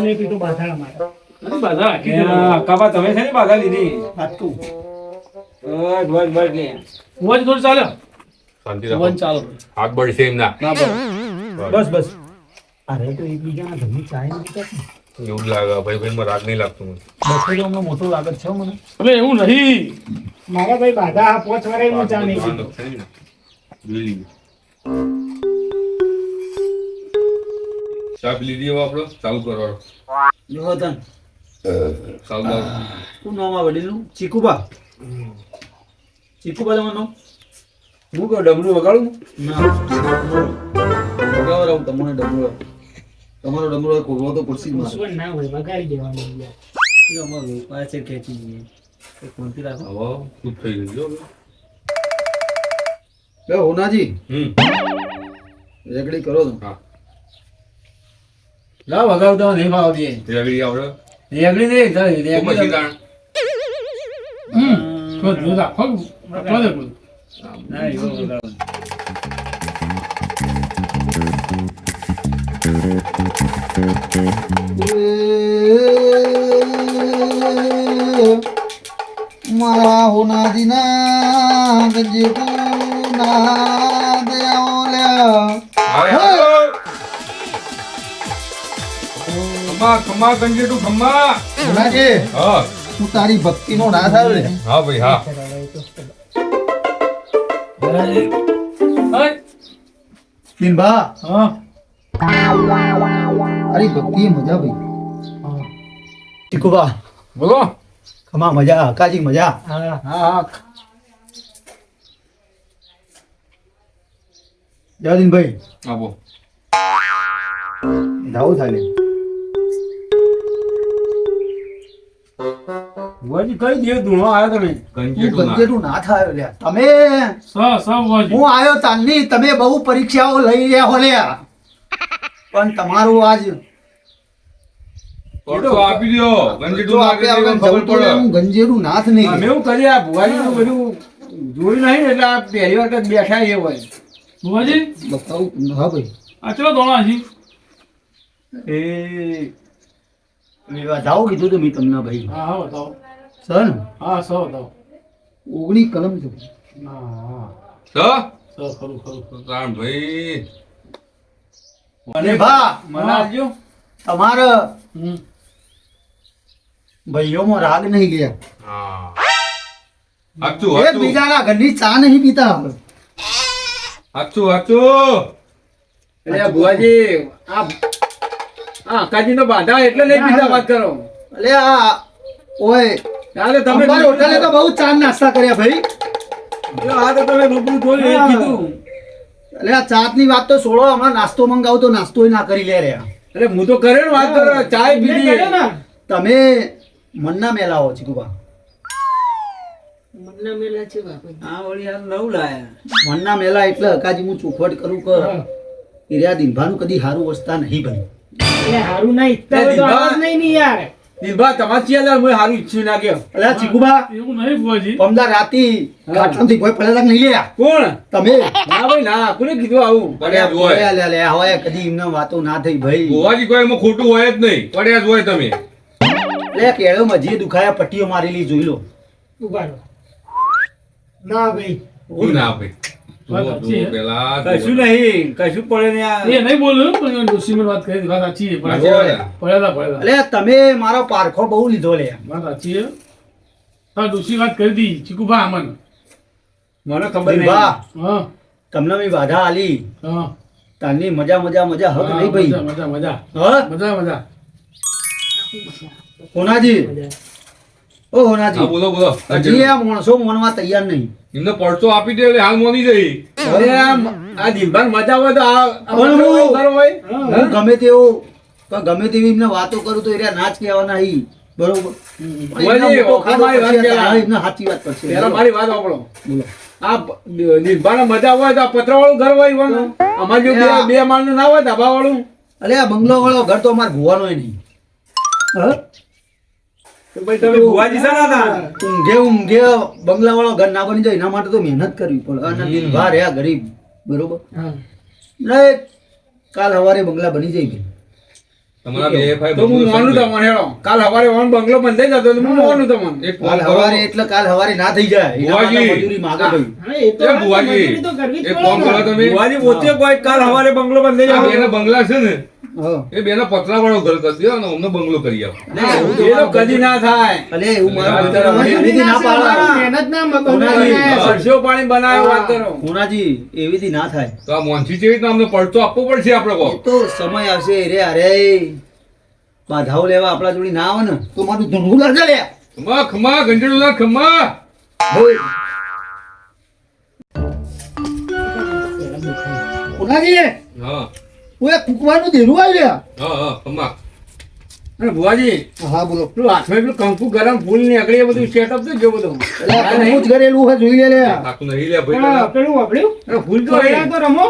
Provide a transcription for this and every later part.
નહીં પીતો બાધા અમારે. બાધા કાકા તમે છે ને બાધા લીધી હાથું. બસ બસ લે વોજ થોડું ચાલે. શાંતિ વોજ રાખો ચાલો. હાથ બળશે એમ ના ના બસ બસ. અરે તો એકબીજાના ઘરની ચાય નહીં પીતા છે. એવું જ લાગે ભાઈ ભાઈ માં રાગ નહીં લાગતું મને બપોરે અમને મોટું લાગે છે મને. હવે એવું નહીં. મારા ભાઈ બાધા આ 5 વર્ષમાં ચા નહીં પીતો. જોઈ લીધું ચા પી લીધી હવે આપણો ચાલુ કરવાનો જોતન ચાલુ કરો. શું નામ આ વડીલનું? ચીકુબા. ચીકુબા તમારું નામ? હું કહું ડમરું વગાડું? ના વગાવરાવું તમને ડમરું. તમારો ડમરો ખોલવો તો પડશે જ મારે. પૂછવું ના હોય વગાડી દેવાનું યાર. એ અમારું પાસે ખેંચી જઈએ. એક શાંતિ રાખો. હવે ખુદ થઈ ગયું જો બે હોનાજી રેગડી કરો તો. હા લાવ વગાવતા નહીં ફાવતી. રેગડી આપણે રેગડી નહીં પછી તાણ ખોદ જોતા ખોદ ખોદ ખોદ. ના એવો વગાડો. મારા હોનાજી ના ગજેટું ના દેવલ્યા. ખમ્મા ખમ્મા ગંજેટું ખમ્મા હોનાજી હા તું તારી ભક્તિ નો નાશ આવે ને. હા ભાઈ હા પિનભા હા તારી ભક્તિ મજા ભાઈ. ટીકુબા બોલો ખમા મજા કાજી મજા. હા હા જયદીનભાઈ આપો જાવું થાય વજી કઈ દેવ ધૂણો આવ્યો તમે ગંજેટું ના ગંજેટું ના થાય લ્યા. તમે સ વોજ. હું આવ્યો તાલની તમે બહુ પરીક્ષાઓ લઈ રહ્યા હો લ્યા, પણ તમારું આજ પડતો આપી દ્યો ગંજેટું ના આપે આપે આપણે ખબર પડે હું ગંજેરું નાથ નહીં. અમે એવું કરીએ આ ભુવાજીનું બધું જોયું નહીં એટલે આ પહેલી વાર કદ બેઠા એ હોય વોજી બતાવું હા ભાઈ. આ ચલો દોણા હજી. એ જાઓ કીધું તો મેં તમને ભાઈ હા હા બતાવો. સર હા સ બતાવો. 19 કલમ છે. હા તો સ ખરું ખરું ખરું. તાણ ભાઈ અને ભા મને આવજો તમારે હમ. ભાઈઓમાં રાગ નહીં ગયા. હા હાચું હાચું એકબીજાના ઘરની ચા નહીં પીતા. હાચું હાચું એટલે આ ભુવાજી આ કાજી નો બાધા એટલે નહીં પીધા વાત કરો. અલે આ ઓય ચાલે તમે અમારી હોટલે તો બહુ ચા નાસ્તા કર્યા ભાઈ. આ તો તમે રૂબરૂ જોયું એ કીધું. અલે આ ચાટની વાત તો છોડો, હમણાં નાસ્તો મંગાવું તો નાસ્તો ના કરી લે રહ્યા. એટલે હું તો કરે ને વાત કરો ચાય પીધી. તમે મનના મેલાવો ચીકુબા. હા વળી આ નવું લાયા. મનના મેલા એટલે હકાજી હું ચોખવટ કરું કે ઈર્યા દિનભાનું કદી હારું વસતા નહીં ભાઈ. એટલે હારું ના ઈચ્છતા હોય તો આવાજ નહીં ની યાર. દિલભા તમારે ચિયાદાર હું સારું ઈચ્છ્યું ના ગયો. અલે આ ચીકુબા એવું નહીં ભુવાજી. પમદા રાતી ખાટલામાંથી કોઈ પડેલા નહીં લ્યા કોણ? તમે. ના ભાઈ ના કોને કીધું આવું? પડ્યા જ હોય લે લે હવે કદી એમને વાતો ના થઈ ભાઈ. ગોવાજી કોઈ એમાં ખોટું હોય જ નહીં પડ્યા જ હોય તમે લે કેળોમાં જે દુખાયા પટ્ટીઓ મારેલી જોઈ લો. ઉભા રહો. ના ભાઈ ઈ ના આપે વાત સાચી હે. પેલા કશું નહીં કશું પડે ને આ એ નહીં બોલ્યો પણ ડોશીમાં વાત કરી વાત સાચી છે. સાચી વાત છે. પડેલા અલે તમે મારો પારખો બહુ લીધો લે. વાત સાચી છે. હા ડોશી વાત કરી દી ચીકુભા અમન. મને ખબર નહીં. દિલભા હા તમને મેં બાધા આલી હા તાની મજા મજા મજા હક નહીં ભાઈ. મજા મજા મજા હ મજા મજા હોનાજી મજા. ઓ હા હોનાજી બોલો બોલો હજી આ માણસો મોનવા તૈયાર નહીં. એમને પડતો આપી દે એટલે હાલ મોની જઈ અરે આ દિલભાન મજા હોય તો આ પણ હું- ઘર હોય. હું ગમે તેવું ગમે તેવી એમને વાતો કરું તો એરિયા નાચ કહેવાના નહીં બરોબર. હોનાજી, એમનો મોટો ખાધો મારી વાત પછી પહેલા. આ એમને સાચી વાત કરશે. પેલા મારી વાત સાંભળો. બોલો. આ દિલભાન મજા હોય તો આ પતરાવાળું ઘર હોય ઈવન. અમારે જો બે માળનું ના હોય ધાબાવાળું. અલે આ બંગલો વાળો ઘર તો અમારે ભુવાનો નહીં. હ? તો ભાઈ તમે ભુવાજી છે ને હતા? ઊંઘે બંગલા વાળો ઘર ના બની જાય એના માટે તો મહેનત કરવી પડે. અને દિન બહાર રહ્યા ગરીબ બરોબર. હા નહીં કાલ સવારે બંગલા બની જાય ભાઈ. તમારા બે ભાઈ તો હું માનું તમને હેડો કાલ સવારે ઓન બંગલો બંધાઈ જતો તો હું માનું તમને એક કાલ કામ કરો હવારે એટલે કાલ હવારે ના થઈ જાય એના માટે બુવાજી. મજૂરી માગે ભાઈ હા, એ તો એ બુવાજી, મજૂરી તો કરવી જ એક પડે કામ કરો ને. તમે ભુવાજી પોતે કોઈ કાલ સવારે બંગલો બંધાઈ આ જતો બેના બંગલા છે ને હા. એ બેના પતરા વાળો ઘર કરી દો અને અમને બંગલો કરી આપો એ તો કદી ના થાય અલે એવું મારા અરે, વિચાર મજૂરી એવીથી ના ના છે, પાડે. મહેનત ના બંગલો કોનાથી? બનાવ્યા છે. સરસ્યો પાણી બનાવ્યો વાત કરો કોનાજી એવીથી ના થાય તો આ મોનસી જેવી રીતના અમને પડતો આપવો પડશે આપણે કહો એ તો સમય આવશે રે અરે બાધાઓ લેવા આપણા જોડી ના આવે ને તો મારું ધૂંધું લાગે લે ખમા ખમા ગંજેડુલા ખમા હોય. કોનાજી હા ઓય કુકવાનું દેરું આવ્યું હા હા ખમા અને ભુવાજી હા બોલો પેલું હાથમાં પેલું કંકુ ગરમ ફૂલ નીકળી એ બધું સેટઅપ તો જો બધું એટલે આ કંકુ જ કરેલું હોય જોઈ લે લે ખાતું નહીં લે ભાઈ હા, પેલું વાપર્યું? અરે ફૂલ તો કોયડા તો રમો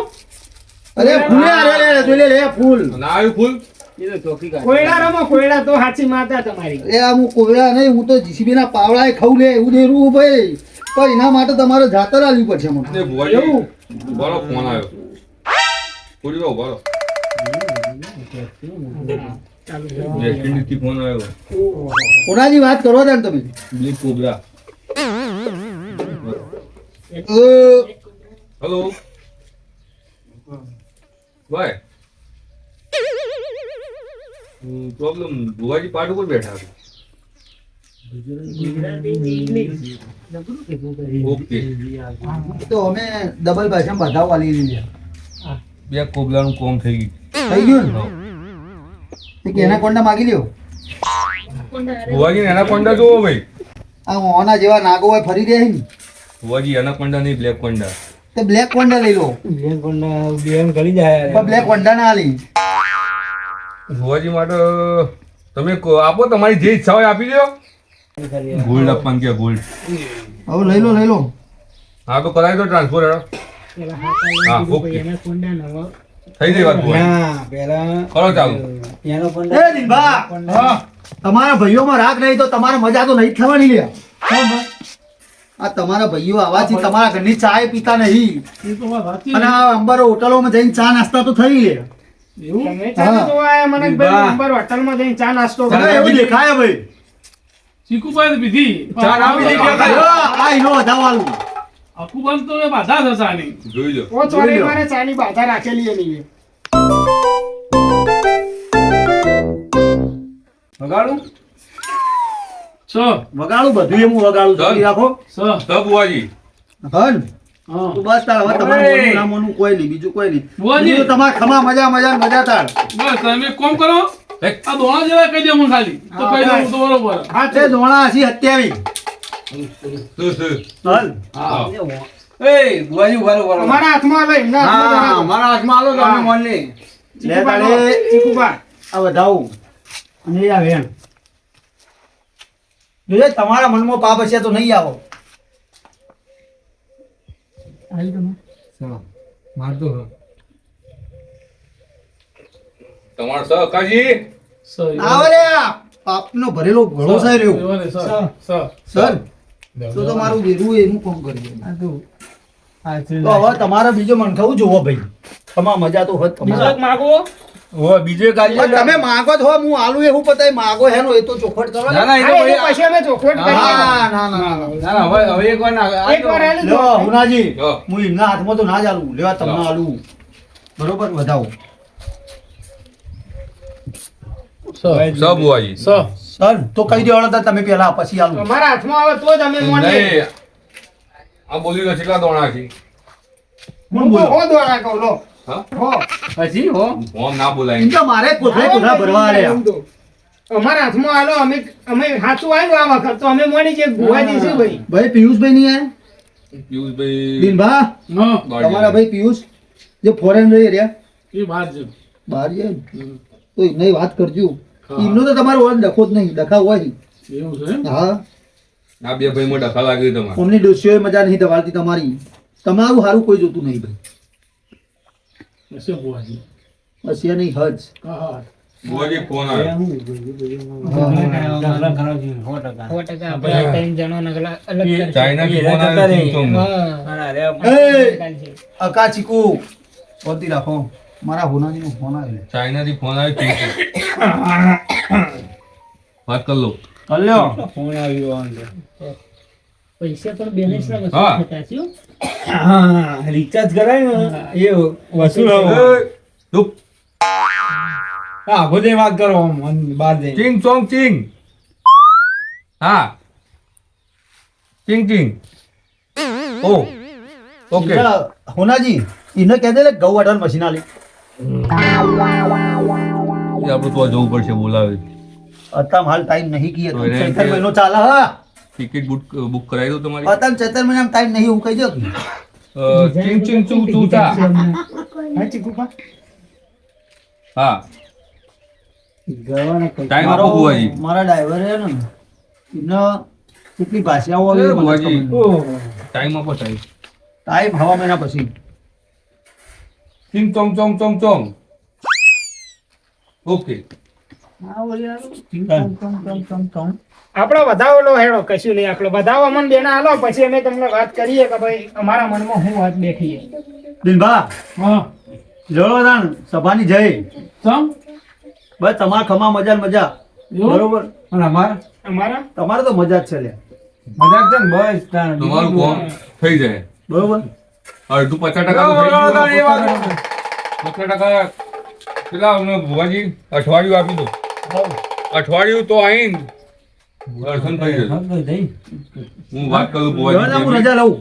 અરે ફૂલે અરે લે જોઈ લે લે ફૂલ ના આવ્યું ફૂલ એ તો ચોકી કાઢ. કોયડા રમો, કોયડા તો સાચી માતા તમારી. અરે આ હું કોયડા નહીં હું તો જીસીબી ના પાવડા ખાવું લે એવું દેરું ભાઈ પણ એના માટે તમારે જાતર આલવી પડશે મને ને ભુવાજી બોલો ફોન આવ્યો પૂરી દો બોલો વેસ્ટિન્ડિઝથી ફોન આવ્યો કોનાજી વાત કરો ને તમે બ્લેક કોબરા હેલો ભાઈ પ્રોબ્લેમ ભુવાજી પાટ ઉપર બેઠા છે ઓકે તો અમે ડબલ ભાષામાં બધાઓ આલી લીધી બે કોબલાનું કોમ થઈ ગયું થઈ ગયું ને તો કે એના કોંડા માગી લ્યો ભુવાજી એના કોંડા જોવો ભાઈ આ ઓના જેવા નાગો હોય ફરી રહ્યા ને ભુવાજી એના કોંડા નહીં બ્લેક કોંડા તો બ્લેક કોંડા લઈ લો પણ બ્લેક કોંડા ના આલી ભુવાજી માટે તમે આપો તમારી જે ઈચ્છા હોય આપી દો ગોલ્ડ આપવાનું કે ગોલ્ડ હવે લઈ લો હા તો કરાવી દો ટ્રાન્સફર હેડો પેલા હા, હાથ ઓકે. એના કોંડા નવા. થઈ ગઈ વાત ભુવાજી કરો ચાલુ એ દિનભા હા તમારા ભાઈઓમાં રાગ નહીં તો તમારે મજા તો નહીં જ થવાની લે આ તમારા ભાઈઓ આવાથી તમારા ઘરની ચાય પીતા નહીં એ તો વાત સાચી. અને આ અંબારો હોટલોમાં જઈને ચા નાસ્તા તો થઈ લે તમે ચાલો હા. જોવા આયા મને બા. ભાઈ નંબર હોટલમાં જઈને ચા નાસ્તો તમે કરો. એવું દેખાય ભાઈ ચીકુભાઈ પીધી ચા ના પીધી કે આ ઈનો વધાવાળું અકુબંધ તો એ બાધા જ હતા આની. જોઈ લો પોચ વાળી મારે ચાની બાધા રાખેલી એની. વગાડું છ વગાડું બધું એમ વગાડું જોઈ રાખો છ તો ભુવાજી હન હા તો બસ તાર હવે તમારે મોનું ના મોનું કોઈ નહીં બીજું કોઈ નહીં બુઆજી. બીજું તમારે ખમા મજા તાર બસ તમે એક કામ કરો આ દોણા જેવા કહી દે મને ખાલી તો કહી દઉં તો બરોબર હા તે ધોણા હસી 27 હલ હા એ ભુવાજી ઉભા રહો, ઉભા રહો. અમારા હાથમાં લઈ ના હા મારા હાથમાં આલો તો અમે મોન લે લે તારે ચીકુબા આ વધાવું અને એ આવે એમ જોજે તમારા મનમાં પાપ હશે તો નહીં આવો તમારો સહકાજી સ આવે લે પાપનો ભરેલો ઘણો સાય રહ્યો એવાને સ સ સર તો તમારું દેરું એનું કામ કરી તો હવે તમારે બીજો મનખાવું જોવો ભાઈ તમારા મજા તો હોત બીજો તમારે એક માગો ઓ બીજો એક આલી પણ તમે માગો છો હું આલુ એવું પતાય માગો હેનો એ તો ચોખવટ કરો ને. ના ના એ તો હા, એ ભાઈ પછી અમે ચોખવટ કરીએ. ના ના ના ના ના હવે એક વાર ના એક વાર આલી લો દો. હુનાજી હા. હું એમના હાથમાં તો ના જ આલું લેવા તમને આલું બરોબર વધાવો સ સ ભુવાજી સ સર તો કહી દેવાના હતા તમે પેલા પછી આલું અમારા હાથમાં આવે તો જ અમે મોને. નહીં આ બોલી લો કેટલા દોણા છે હું હું બોલો હો દોડા કહું લો. હા હો. પછી હો ફોન ના બોલાય એમ તો મારે કોથળા ભરવા રહ્યા અમારા હાથમાં આલો અમે સાચું આવ્યું આ વખત તો અમે મોની જે ભુવાજી છે ભાઈ ભાઈ પિયુષભાઈ નહીં આયા પિયુષભાઈ દિનભા હા તમારા ભાઈ પિયુષ જે ફોરેન રહી રહ્યા એ વાત છે બહાર છે તો એમને વાત કરજો એમનો તો તમારો ઓળખ ડખો જ નહીં ડખા હોય નહીં. એવું છે એમ? હા આ બે ભાઈ માં ડખા લાગી તમારે અમની ડોસીઓએ મજા નહીં દવાડતી તમારી તમારું સારું કોઈ જોતું નહીં ભાઈ હશે બુઆજી. બસ એ નહીં હજ હા હા ભુવાજી ફોન આવ્યો 100% ભાઈ ત્રણ જણો નગલા અલગ કરશે. ચાઇના થી ફોન આવ્યો ચીમચોમ. હા. એ અકા ચીકુ શાંતિ રાખો મારા હોનાજીનો ફોન આવ્યો. ચાઇનાથી ફોન આવ્યો ઠીક છે. વાત કર લો. હલ્યો ફોન આવ્યો અંદર. પૈસા પણ બેલેન્સ ના હા. વસૂલ થતા છે હો. હા રિચાર્જ કરાય ને એ વસૂલ ચૂપ. હા બધે વાત કરો મન બહાર જઈને ચિંગ ચોંગ ચિંગ. હા ચિંગ ચિંગ. ઓ ઓકે. એટલે હોનાજી એને કહે દે લે ઘઉં વાળવાનું મશીન આલે. એ આપણે તો જવું પડશે બોલાવે. અત્યારે હાલ ટાઈમ નહીં કીએ તો તો એને ચૈતર મહિનો ચાલે હા. ટિકિટ બુક કરાવી દો તમારી. અત્યારે ચૈતર મહિનામાં ટાઈમ નહીં એવું કહી દો. ચિંગ ચિંગ ચૂ ચૂ ચા. હા ચીકુપા હા ગવાના પૈસા ટાઈમ આપો બુવાજી. મારા ડ્રાઈવર છે ને એને કેટલી ભાષાઓ એ આવે મને બુવાજી. ખબર નહીં. ટાઈમ આપો ટાઈમ. ટાઈમ હવા મહિના પછી. ચિંગ ચોંગ ચોંગ ચોંગ ચોંગ. ઓકે. આપણો વધાવો લો હેડો કશું નહીં આપણો વધાવો અમને બેના હાલો પછી અમે તમને વાત કરીએ કે ભાઈ અમારા મનમાં શું વાત બેઠી છે. દિનભા હા જોડો તાણ સભાની જય. સમ બસ તમારા ખમા મજા ને મજા. બરોબર અને અમારા તમારે તો મજા જ છે લ્યા. મજાક છે ને બસ તાણ. તમારું કોમ થઈ જાય. બરોબર અડધું 50% તો થઈ ગયું. 50% કેટલા અમને ભુવાજી અઠવાડિયું આપી દો. અઠવાડિયું તો આઈને દર્શન થઈ જશે. હું વાત કરું જોડો ને હું ભુવાજી. રજા લઉં.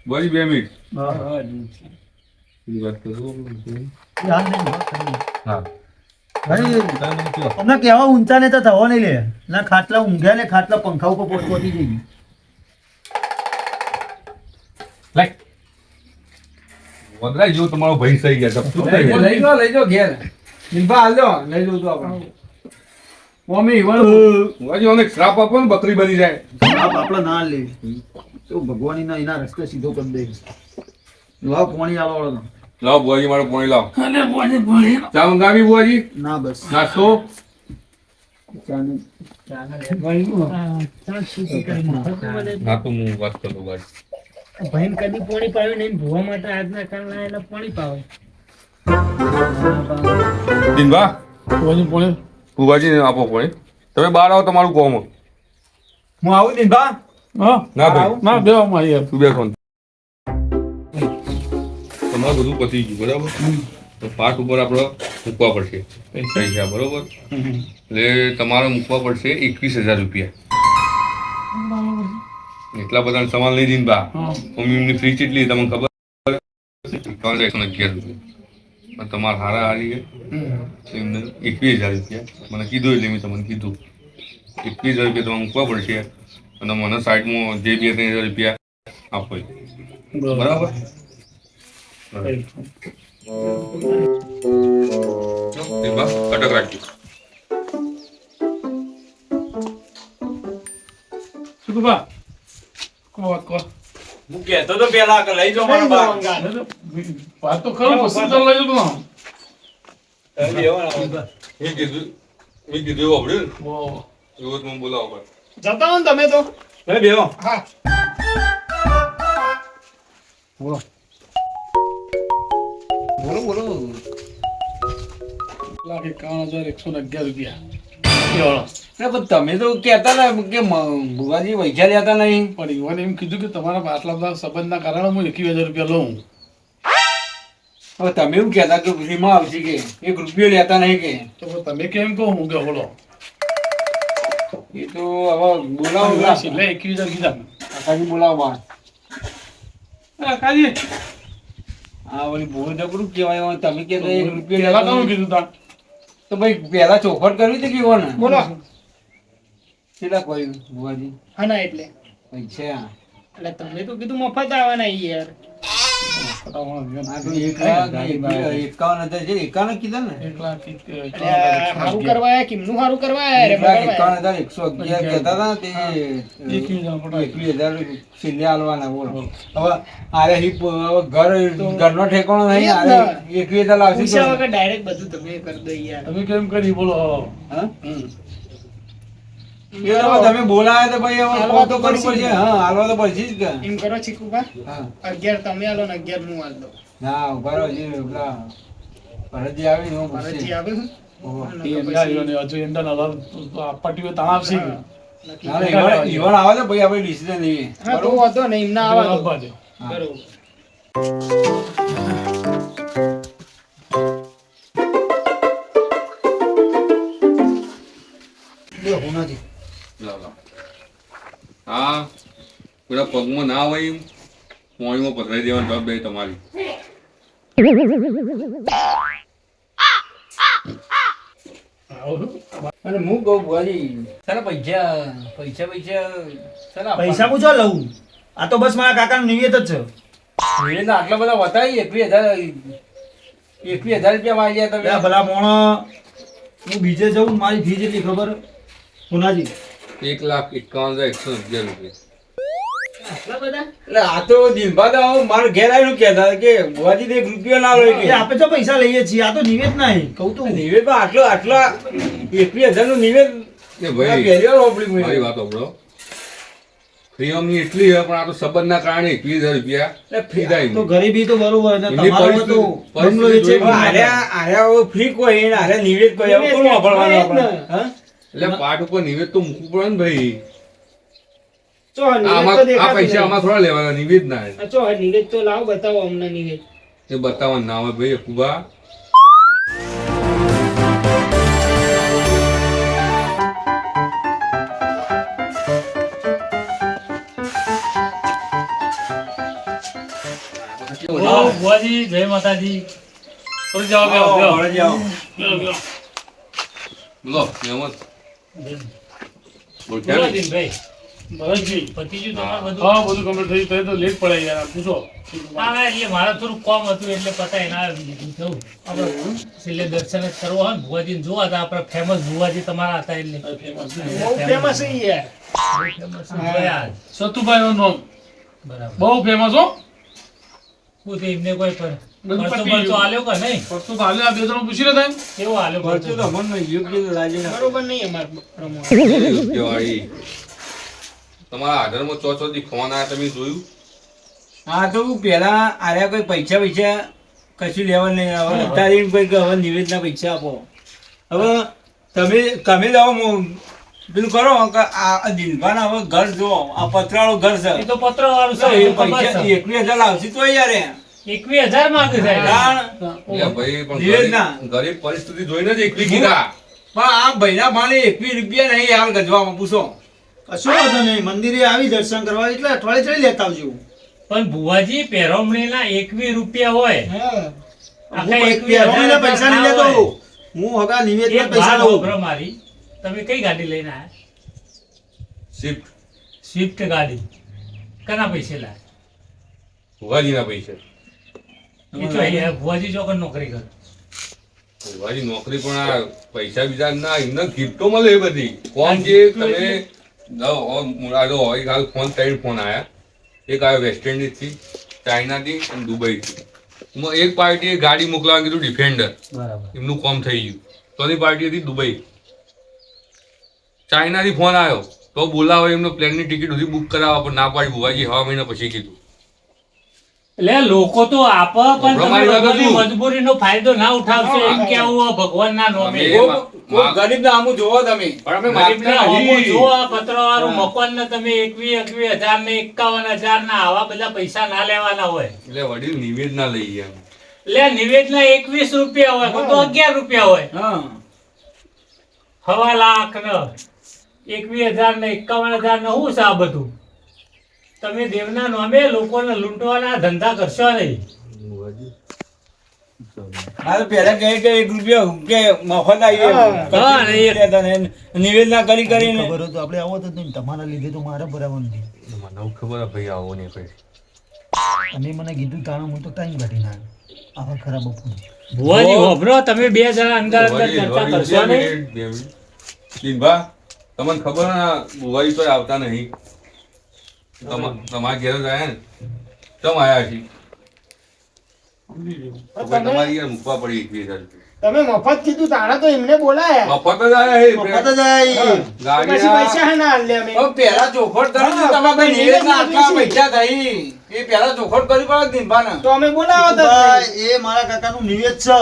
ભુવાજી 2 મિનિટ. હા. હું વાત કરું. યાદ નહીં. હા ભાઈ, અમને કેવા ઊંચા ને તો થવા નહીં લે ના ખાટલા ઊંઘ્યા ને ખાટલા પંખા ઉપર પહોંચી જઈ. લાઈક વદરાઈ જેવું તમારો ભાઈ થઈ ગયા. તમે શું થઈ ગયા? લઈ જાઓ ઘેર નિભા હાલો લઈ જાઉં તો આપણે મમ્મી ભુવાજી મને શ્રાપ આપો ને બકરી બની જાય. આપણે ના લે તો ભગવાન એના રસ્તે સીધો કરી દે. લાવ પાણી આલો. લાવો ભુવાજી મારું પાણી લાવો. ચા મંગાવી ભુવાજી. ના બસ નાસ્તો. હા તો હું વાત કરું ભુવાજી. ભાઈને કદી પાણી પાવ્યું નહીં ભૂવા માટે આજના કારણે લાયેલા પાણી પાવે. દિનભા ભુવાજી પોણે ભુવાજી આપો પાણી. તમે બહાર આવો તમારું કોમ. હું આવું દિનભા હા ના ભાઈ ના બેવા માં યાર તું બેસો. તમારું બધું પતી ગયું બરાબર. તો પાઠ ઉપર આપણે મૂકવા પડશે પૈસા બરોબર. એટલે તમારે મૂકવા પડશે 21,000 રૂપિયા. એટલા બધા સમાન લઈ જઈને બા મમ્મી એમની ફ્રી કેટલી તમને ખબર? 5111 રૂપિયા. તમારે હારા હારી છે એમને 21,000 રૂપિયા મને કીધું એટલે મેં તમને કીધું 21,000 રૂપિયા તમારે મૂકવા પડશે અને મને સાઈડમાં જે 2-3,000 રૂપિયા આપો બરાબર. અટક રાખજો. સુકુબા કો કો હું કહેતો તો પેલા કે લઈ જાઓ મારા બા વાત તો કરો પછી તો લઈ જાવ. મેં કીધું એવું આપણે ઓ એવું જ મને બોલાવો પડે. જતા હો ને તમે તો બેહો. હા લાખ 51,111 રૂપિયા. તમે તો કહેતા ને કે ભુવાજી પૈસા લેતા નહીં. પણ યુવાને એમ કીધું કે તમારા આટલા બધા સંબંધના કારણે હું 21,000 રૂપિયા લઉં. હવે તમે એવું કહેતા કે ફ્રીમાં આવશે કે 1 રૂપિયો લેતા નહીં કે તો તમે કેમ કહો હું કે બોલો એ તો હવે બોલાવો લે 21,000 કીધા. આખાજી બોલાવો બહાર. કાજી હા ઓલી ભૂલ ડબરું કહેવાય હવે તમે કે 1 રૂપિયો પેલા લેતા કોણ નહીં. કીધું તા તો ભાઈ પહેલા ચોખવટ કરવી હતી કેવો ને બોલો કેટલા કહ્યું ભુવાજી હા ના એટલે પૈસા એટલે તમે તો કીધું મફત આવવાના યાર. આ તો 51,000 છે 51 કીધા ને 1,00,000 સારું કરવા આયા, કેમનું સારું કરવા આયા રે, 51,111 કહેતા હતા ને તે 21,000 21,000 છેલ્લે આલવાના બોલો. હવે આરે હી હવે ઘરનો ઠેકાણો નહીં આરે 21,000 લાવશે પૂછ્યા તો. વગર ડાયરેક્ટ બધું તમે કરી દો યાર. તમે કેમ કરી બોલો હા? એ તો તમે બોલાયા તો ભાઈ હવે હાલવા કોમ તો કરવું પડશે. હા હાલવા તો પડશે જ કે. એમ કરો ચીકુભા હા 11 તમે આલો ને 11 હું આલ દઉં. ના ઉભા રહો જે પેલા ફરજી આવી ને હું ફરજી પૂછી. આવે છે? એ એંડા આવ્યો ને હજુ એંડા ના પટ્ટીઓ તણાવ છે કે? ના, ના, ઈવન આવે તો ભાઈ આપણે ડિસિઝન લઈએ. હા તો વાંધો નહીં એમના આવા દો. આપવા દો. બરોબર. લ્યો, હુનાજી. લાવો. હા પેલા પગમાં ના હોય એમ પોણીમાં પધરાઈ દેવાની જવાબદારી તમારી. અને હું કહું ભુવાજી, સાલા પૈસા સાલા પૈસા હું જો લઉં? આ તો બસ મારા કાકાનું નિવેદ જ છે. નિવેદન આટલા બધા વતાવી 21,000 રૂપિયા વાગ્યા તમે. લે ભલા મોણો, હું બીજે જઉં ને મારી ફી જેટલી ખબર હુનાજી? 1,51,111 રૂપિયા. આટલા બધા? એટલે આ તો દિનભર આવો મારા ઘેર આવીને કહેતા હતા કે ભુવાજી ને 1 રૂપિયો ના લો એ કે. આપણે તો પૈસા લઈએ છીએ, આ તો નિવેદ નહીં કહું તું. નિવેદમાં આટલા 21,000 નું નિવેદ એ ભાઈ પહેલી વાર વાપર્યું મેં. મારી વાત સાંભળો. ફી અમની એટલી છે પણ આ તો સંબંધના કારણે 21,000 રૂપિયા ફીધા તો એમ. ગરીબી તો બરોબર છે. એમની તમારો તો પરિસ્થિતિ બંગલો વેચે જોઈને આર્યા ફ્રી કોઈ ને આર્યા નિવેદ કોઈ આવું કોણ વાપરવાનું આપણે? હા? એટલે પાઠ ઉપર નિવેદ તો મૂકવું પડે ને ભાઈ. ચો નિવેદ તો આ દેખાતું પૈસા નહીં. આમાં થોડા લેવાના નિવેદ ના હે. ચો નિવેદ તો લાવો બતાવો અમને નિવેદ. એ બતાવવાનું ના હોય ભાઈ કુબા. ઓ ભુવાજી, જય માતાજી. થોડી જાઓ, બેહો, આવો, બેહો. ભુવાજી આવો. બેહો, બેહો. લો મહેમદ બોલ બોલો ક્યાં? દિનભાઈ, ભરતજી. પતી ગયું તમારું બધું? હા, બધું complete થયું. તો લેટ પડે યાર, પૂછો. હા, એટલે મારે થોડું કામ હતું એટલે પતાય ના જવું. આપણે છેલ્લે દર્શન જ કરવા હોય ને ભુવાજીને જોવા હતા. આપણે ફેમસ ભુવાજી તમારા હતા એટલે Famous છે. બહુ ફેમસ છે યાર. famous જોયા. સતુભાઈનું નામ બરાબર. બહુ ફેમસ હો. શું તે એમને કોઈ પર બધું પરચો પતી પરચો ગયું. આલ્યો કે નહીં? પરસો તો હાલે આ બે ત્રણ પૂછી લે થાય. કેવો આલ્યો પરચો પરચો? તો મને યોગ્ય લાગે ને. બરોબર નહીં અમાર પ્રમાણે. યોગ્યવાળી. તમારા આધારમાં ચોથી ફોન આવ્યા તમે જોયું? હા તો પેલા આર્યા કોઈ પૈસા કશું લેવા નહીં. હવે અત્યારે એમ કોઈ કે હવે નિવેદના પૈસા આપો. હવે તમે જ આવો પેલું કરો કે આ દિલભાન હવે ઘર જો આ પતરાળું ઘર છે. એ તો પત્ર વાળું તો છે, એ એ તો ખબર પૈસા છે. 21,000 આવશે તો યાર 21,000 માંગે છે. કારણ એટલે ભાઈ પણ નિવેદના. ગરીબ પરિસ્થિતિ જોઈને જ એકલી કીધા. પણ આ ભાઈના ભાણે 21 રૂપિયા નહીં હાલ ગજવામાં પૂછો. કશો વાંધો નહીં, મંદિરે આવી દર્શન કરવા એટલે અઠવાડિયે ચડી લેતા આવજો. પણ ભુવાજી પેરોમણીના 21 રૂપિયા હોય. હા. આખા હું 21,000 પૈસા નહીં ના લેતો. હોય. હું હગા નિવેદના એક પૈસા વાત લઉં. હોભળો મારી. તમે કઈ ગાડી લઈને આયા? શિફ્ટ સ્વિફ્ટ ગાડી. કના પૈસે લાયા? ભુવાજીના પૈસા. એ તો અહીંયા ભુવાજી ચોકન નોકરી કરે. ભુવાજી નોકરી પણ આ પૈસા બીજા ના એમને ગિફ્ટો મળે એ બધી. ફોન જે તમે હાલ ફોન 3 ફોન આવ્યા. એક આવ્યો વેસ્ટ ઇન્ડિઝથી, ચાઇનાથી અને દુબઈથી. એમાં એક પાર્ટીએ ગાડી મોકલાવા કીધું ડિફેન્ડર. બરાબર. એમનું કામ થઈ ગયું. તોની પાર્ટી હતી દુબઈ. ચાઇનાથી ફોન આવ્યો તો બોલાવો એમનો પ્લેનની ટિકિટ સુધી બુક કરાવવા પણ ના પાડી ભુવાજી હવા મહિના પછી કીધું. એટલે લોકો તો આપે પણ હોભળો મારી વાત તમે હજુ. મજબૂરીનો ફાયદો ના ઉઠાવશો એમ કેવું ભગવાનના નામે. અમે- કોઈ ગરીબના આમું જોવો તમે. પણ અમે ગરીબને માગતા હોમો નથી. જો આ પત્રવાળું મકાનને તમે 21,000 ને 51,000 ના આવા બધા પૈસા ના લેવાના હોય. એટલે વડીલ નિવેદ ના લઈએ એમ. એટલે નિવેદના 21 રૂપિયા હોય કોઈ તો 11 રૂપિયા હોય. હા 1.5 લાખ ને 21,000 ને 51,000 ને શું છે આ બધું? તમે દેવના નામે લોકોને લૂંટવાના ધંધા કરશો નહીં. આ તો પહેલા કહે કે 1 રૂપિયા કે મફત આવી હા, ને એ- નિવેદના કરી કરીને ખબર હોય તો આપણે આવો તો નહીં. તમારા લીધે તો મારે બરાબર નથી. મને ખબર હે ભાઈ આવો નહીં ભાઈ. અને મને કીધું તાણે હું તો ટાઈમ કાઢી ના આવા ખરાબ બપોર. ભુવાજી હોભળો, તમે બે જણા અંદર અંદર ચર્ચા કરશો નહીં. દિનભા તમને ખબર ને બુવાઈ તો આવતા નહીં. તમારા ઘેર જ આયા ને તમ આયા છે તો ભાઈ તમારી યાર મૂકવા પડી 21,000 રૂપિયા. તમે મફત કીધું તાણા તો એમને બોલાયા. મફત જ આયા હે મફત જ આઈ. તો પછી ગાડીના પૈસા હે ના આલ્યા અમે. હવે પહેલા ચોખવટ કરી તો તમારા ભાઈ નિવેદના આટલા પૈસા થઈ એ પહેલા ચોખવટ કરી પડે દિનભાને. તો અમે બોલાવો તો ભાઈ, એ મારા કાકાનું નિવેદ છે.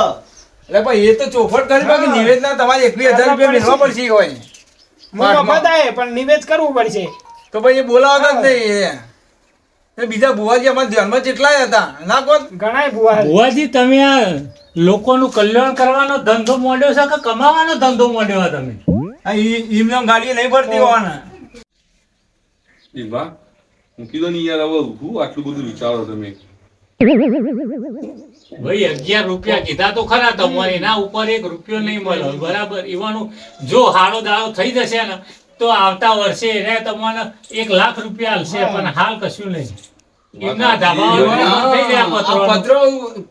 એટલે પણ એ તો ચોખવટ કરી બાકી નિવેદના તમારે 21,000 રૂપિયા મેળવા પડશે હોય હું મફત આવે પણ નિવેદ કરવું પડશે. તો પછી એ બોલાવતા જ નહીં એ બીજા બુવાજી અમારા ધ્યાનમાં જેટલાય હતા ના કોણ ઘણાય ભુવા ભુવાજી તમે આ લોકોનું કલ્યાણ કરવાનો ધંધો મોડ્યો છે કે કમાવાનો ધંધો મોડ્યો છે તમે? એમને ગાડી નહીં ફરતી હોવાના દીપા હું કીધું નહીં યાર હવે હું આટલું બધું વિચારો તમે ભાઈ 11 રૂપિયા કીધા તો ખરા તમારે, એના ઉપર 1 રૂપિયો નહીં મળે બરાબર. એવાનું જો હારો દાડો થઈ જશે ને તો આવતા વર્ષે એને તમને 1 લાખ રૂપિયા આલશે, પણ હાલ કશું નહીં. એમના ધાબાવાળું થઈ જાય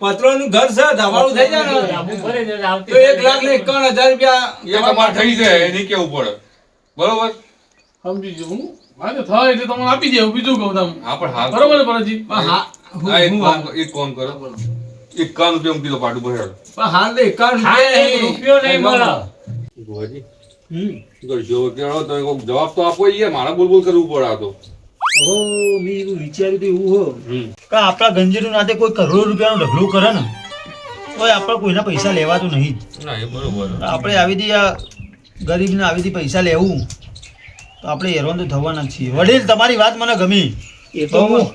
પત્રોનું ઘર છે ધાબાળું થઈ જાય ને ધાબુ ભરે છે, આવતી તો 1,51,000 રૂપિયા એ તમારે થઈ જાય એને કેવું પડે બરોબર. સમજી ગયો હું. હા તો થાય એટલે તમને આપી દેવું, બીજું કહું તમને. હા પણ હાલ બરોબર ને ભરતજી? એક કામ કરો 51 રૂપિયા મૂકી દો પાટું ભરે પણ હાલ તો 51 હાલ 1 રૂપિયો નહીં મળે. ભુવાજી કરજો કેળો તમે કોઈક જવાબ તો આપો યાર મારા બોલ બોલ કરવું પડે આ તો. મેં એવું વિચાર્યું તો એવું હો કે આપણા ગંજીનું નાતે કોઈ કરોડો રૂપિયાનો ઢગલો કરે ને તો આપણે કોઈના પૈસા લેવાતું નહીં જ. ના એ બરોબર. આપણે આવી દી આ ગરીબને આવી દી પૈસા લેવું તો આપણે હેરાન તો થવાના જ છીએ. વડીલ તમારી વાત મને ગમી. એ તો હું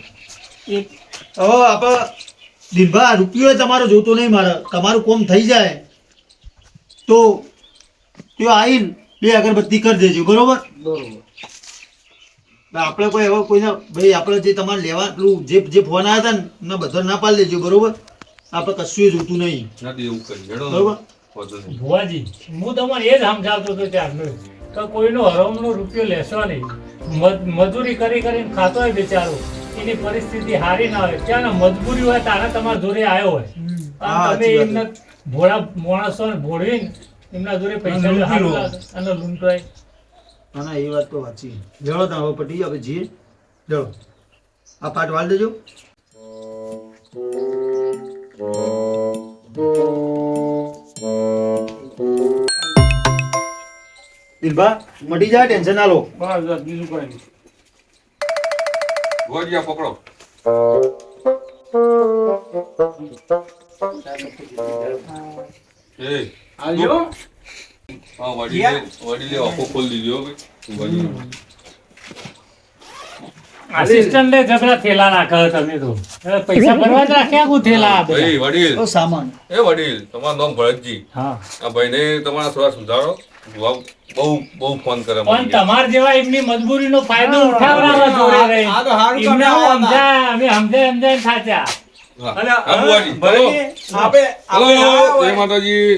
હવે આપણે દિનભા રૂપિયો તમારો જોતો નહીં મારે, તમારું કોમ થઈ જાય તો ત્યાં આવીને 2 અગરબત્તી કરી દેજો બરોબર. આપણે કોઈ એવા કોઈને ભાઈ આપણે જે તમારે લેવા પેલું જે ફોન આવ્યા હતા ને એમને બધા ના પાડી દેજો બરોબર. આપણે કશું જોતું નહીં નથી એવું કરી હેડો બરોબર. વાંધો નહીં. ભુવાજી હું તમને એ જ સમજાવતો હતો ત્યારનો કે કોઈનો હરામનો રૂપિયો લેશો નહીં. મજૂરી કરી કરીને ખાતો હોય બિચારો, એની પરિસ્થિતિ સારી ના હોય, ત્યાં મજબૂરી હોય તારે તમારા જોડે આવ્યો હોય હા, અને તમે સાચી વાત એમને ભોળા માણસો ભોળવીને એમના જોડે પૈસા લો, હારું લાગે અને લૂંટાય. ના એ વાત તો સાચી. જળો તો હવે પટી આપણે જઈએ. જળો આ પાટ વાળ દેજો. દિલભા મટી જાય, ટેન્શન ના લો. બસ બસ, બીજું કઈ નહીં. ભુવાજી આ પકડો. એ આવજો. હા વડીલે આખો ખોલી દીધો હો ભાઈ. ભુવાજી આસિસ્ટન્ટ ને જબરા થેલા નાખો તમે તો. હવે પૈસા ભરવા જ રાખ્યા કુ થેલા આ બધા? ભાઈ વડીલ તો સામાન એ વડીલ તમારું નામ ભરતજી. હા આ ભાઈને તમારા થોડા સુધારો. બહુ ફોન કરે મને. પણ તમાર જેવા એમની મજબૂરીનો ફાયદો ઉઠાવવાના જોડે રહી. આ તો હારું એમને કામ સમજાય, અમે સમજાય થાચ્યા. હા. અને હા, ભુવાજી. ભલે આપણે હલો, જય માતાજી.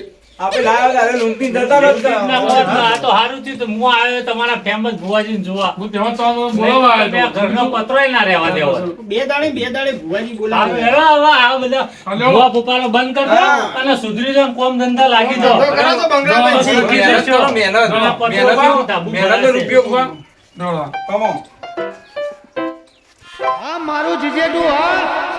આપણે લાવ્યા ત્યારે લૂંટીને જતા રહેતા. એમના બદલા આ તો હારું થયું તો હું આવ્યો તમારા ફેમસ ભુવાજીને જોવા. હું તેમાં તમને બોલાવવા તમે આ આવ્યો હતો. ઘરનો પતરોય ના રહેવા દેવો. 2 દાડે ભુવાજી હારું, બોલાવે. હેલો, હવે આ બધા હાલો. ભુવા ફૂફાનો બંધ કરી દો અને સુધરી જાઓ, કોમ ધંધા લાગી દો. કરો તો બંગલા બસ, બનશે. મહેનત કરો. ઘણા પત્રો કેવું ધાબુ મહેનતનો ભરાશે. રૂપિયો દોડા. કમો હા મારું જીજેડું હા